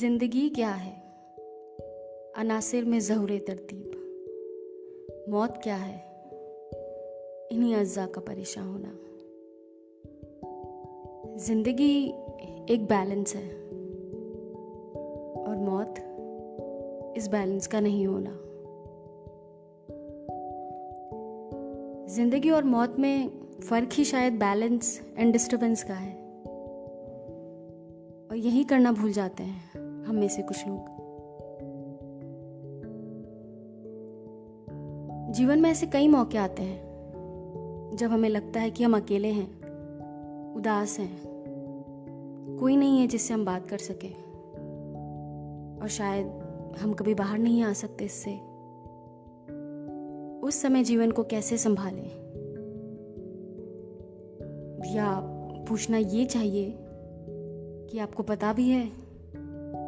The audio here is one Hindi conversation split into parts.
जिंदगी क्या है? अनासिर में ज़हुरे तरतीब। मौत क्या है? इन्हीं अज्जा का परेशान होना। जिंदगी एक बैलेंस है और मौत इस बैलेंस का नहीं होना। जिंदगी और मौत में फ़र्क ही शायद बैलेंस एंड डिस्टर्बेंस का है, और यही करना भूल जाते हैं हम में से कुछ लोग। जीवन में ऐसे कई मौके आते हैं जब हमें लगता है कि हम अकेले हैं, उदास हैं, कोई नहीं है जिससे हम बात कर सके, और शायद हम कभी बाहर नहीं आ सकते इससे। उस समय जीवन को कैसे संभालें, या पूछना ये चाहिए कि आपको पता भी है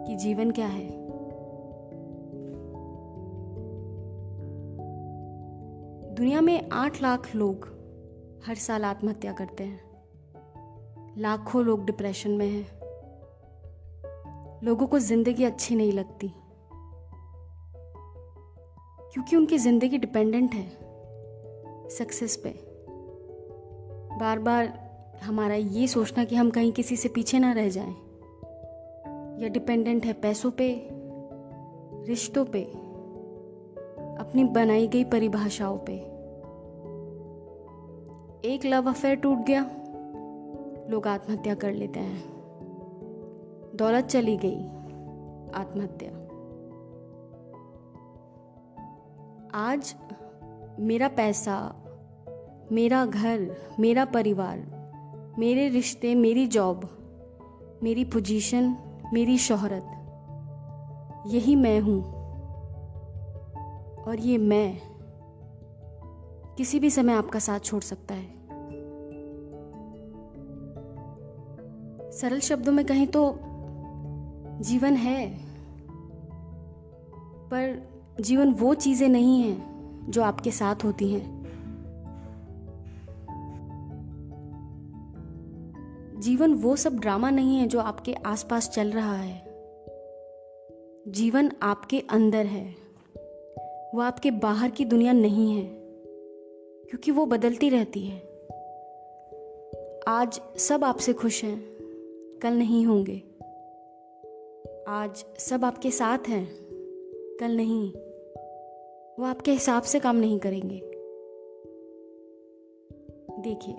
कि जीवन क्या है। दुनिया में 8 लाख लोग हर साल आत्महत्या करते हैं। लाखों लोग डिप्रेशन में हैं। लोगों को जिंदगी अच्छी नहीं लगती क्योंकि उनकी जिंदगी डिपेंडेंट है सक्सेस पे। बार बार हमारा ये सोचना कि हम कहीं किसी से पीछे ना रह जाएं, या डिपेंडेंट है पैसों पे, रिश्तों पे, अपनी बनाई गई परिभाषाओं पे। एक लव अफेयर टूट गया, लोग आत्महत्या कर लेते हैं। दौलत चली गई, आत्महत्या। आज मेरा पैसा, मेरा घर, मेरा परिवार, मेरे रिश्ते, मेरी जॉब, मेरी पोजीशन, मेरी शोहरत, यही मैं हूँ। और ये मैं किसी भी समय आपका साथ छोड़ सकता है। सरल शब्दों में कहें तो जीवन है, पर जीवन वो चीजें नहीं हैं जो आपके साथ होती हैं। जीवन वो सब ड्रामा नहीं है जो आपके आसपास चल रहा है। जीवन आपके अंदर है, वो आपके बाहर की दुनिया नहीं है, क्योंकि वो बदलती रहती है। आज सब आपसे खुश हैं, कल नहीं होंगे। आज सब आपके साथ हैं, कल नहीं। वो आपके हिसाब से काम नहीं करेंगे। देखिए,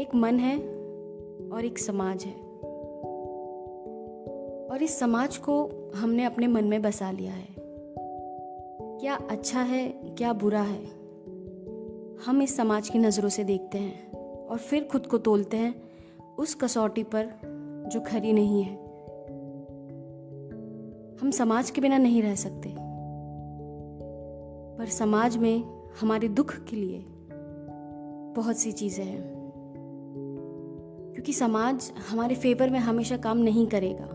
एक मन है और एक समाज है, और इस समाज को हमने अपने मन में बसा लिया है। क्या अच्छा है, क्या बुरा है, हम इस समाज की नज़रों से देखते हैं और फिर खुद को तोलते हैं उस कसौटी पर जो खरी नहीं है। हम समाज के बिना नहीं रह सकते, पर समाज में हमारे दुख के लिए बहुत सी चीज़ें हैं, क्योंकि समाज हमारे फेवर में हमेशा काम नहीं करेगा।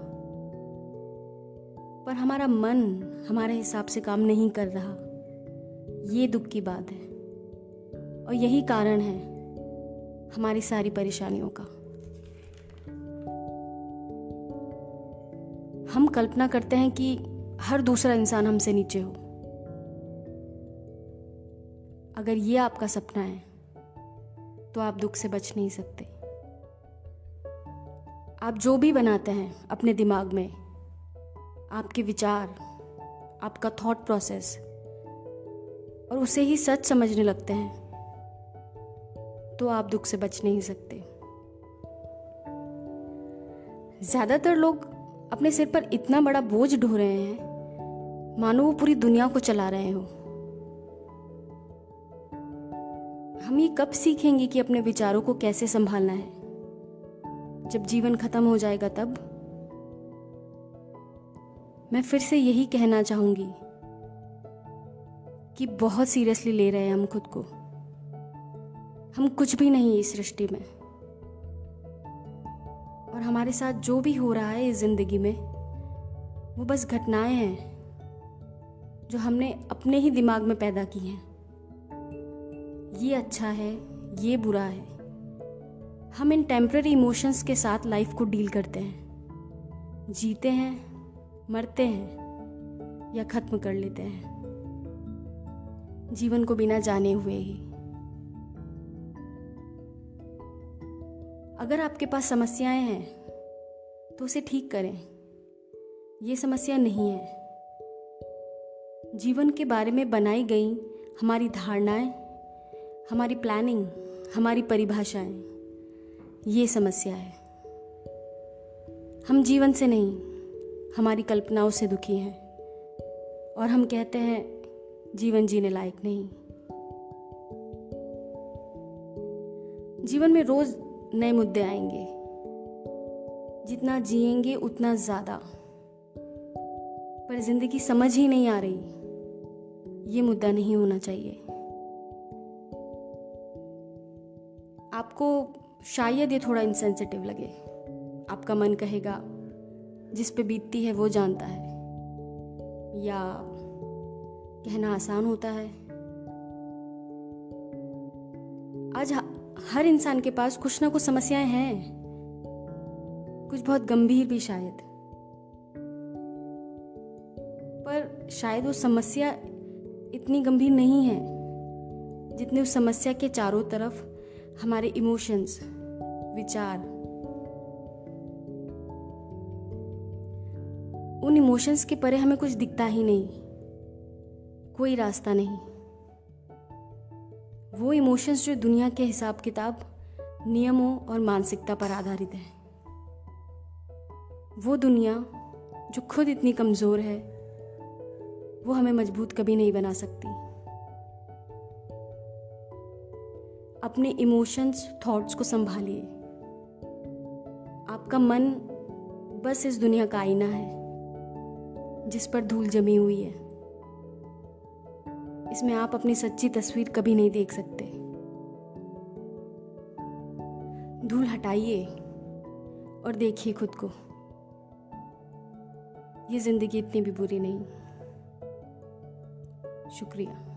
पर हमारा मन हमारे हिसाब से काम नहीं कर रहा, ये दुख की बात है, और यही कारण है हमारी सारी परेशानियों का। हम कल्पना करते हैं कि हर दूसरा इंसान हमसे नीचे हो। अगर ये आपका सपना है तो आप दुख से बच नहीं सकते। आप जो भी बनाते हैं अपने दिमाग में, आपके विचार, आपका थॉट प्रोसेस, और उसे ही सच समझने लगते हैं, तो आप दुख से बच नहीं सकते। ज्यादातर लोग अपने सिर पर इतना बड़ा बोझ ढो रहे हैं मानो वो पूरी दुनिया को चला रहे हो। हम ये कब सीखेंगे कि अपने विचारों को कैसे संभालना है? जब जीवन खत्म हो जाएगा तब। मैं फिर से यही कहना चाहूंगी कि बहुत सीरियसली ले रहे हैं हम खुद को। हम कुछ भी नहीं इस सृष्टि में, और हमारे साथ जो भी हो रहा है इस जिंदगी में, वो बस घटनाएं हैं जो हमने अपने ही दिमाग में पैदा की हैं। ये अच्छा है, ये बुरा है। हम इन टेम्पररी इमोशंस के साथ लाइफ को डील करते हैं। जीते हैं, मरते हैं या खत्म कर लेते हैं जीवन को बिना जाने हुए ही। अगर आपके पास समस्याएं हैं तो उसे ठीक करें। ये समस्या नहीं है। जीवन के बारे में बनाई गई हमारी धारणाएं, हमारी प्लानिंग, हमारी परिभाषाएं, ये समस्या है। हम जीवन से नहीं, हमारी कल्पनाओं से दुखी हैं और हम कहते हैं जीवन जीने लायक नहीं। जीवन में रोज नए मुद्दे आएंगे, जितना जिएंगे उतना ज़्यादा, पर जिंदगी समझ ही नहीं आ रही, ये मुद्दा नहीं होना चाहिए। आपको शायद ये थोड़ा इनसेंसिटिव लगे। आपका मन कहेगा जिस पे बीतती है वो जानता है, या कहना आसान होता है। आज हर इंसान के पास कुछ ना कुछ समस्याएं हैं, कुछ बहुत गंभीर भी शायद, पर शायद वो समस्या इतनी गंभीर नहीं है जितने उस समस्या के चारों तरफ हमारे इमोशंस, विचार, उन इमोशंस के परे हमें कुछ दिखता ही नहीं, कोई रास्ता नहीं। वो इमोशंस जो दुनिया के हिसाब किताब, नियमों और मानसिकता पर आधारित है। वो दुनिया जो खुद इतनी कमज़ोर है, वो हमें मजबूत कभी नहीं बना सकती। अपने इमोशंस, थॉट्स को संभालिए। आपका मन बस इस दुनिया का आईना है जिस पर धूल जमी हुई है। इसमें आप अपनी सच्ची तस्वीर कभी नहीं देख सकते। धूल हटाइए और देखिए खुद को। ये जिंदगी इतनी भी बुरी नहीं। शुक्रिया।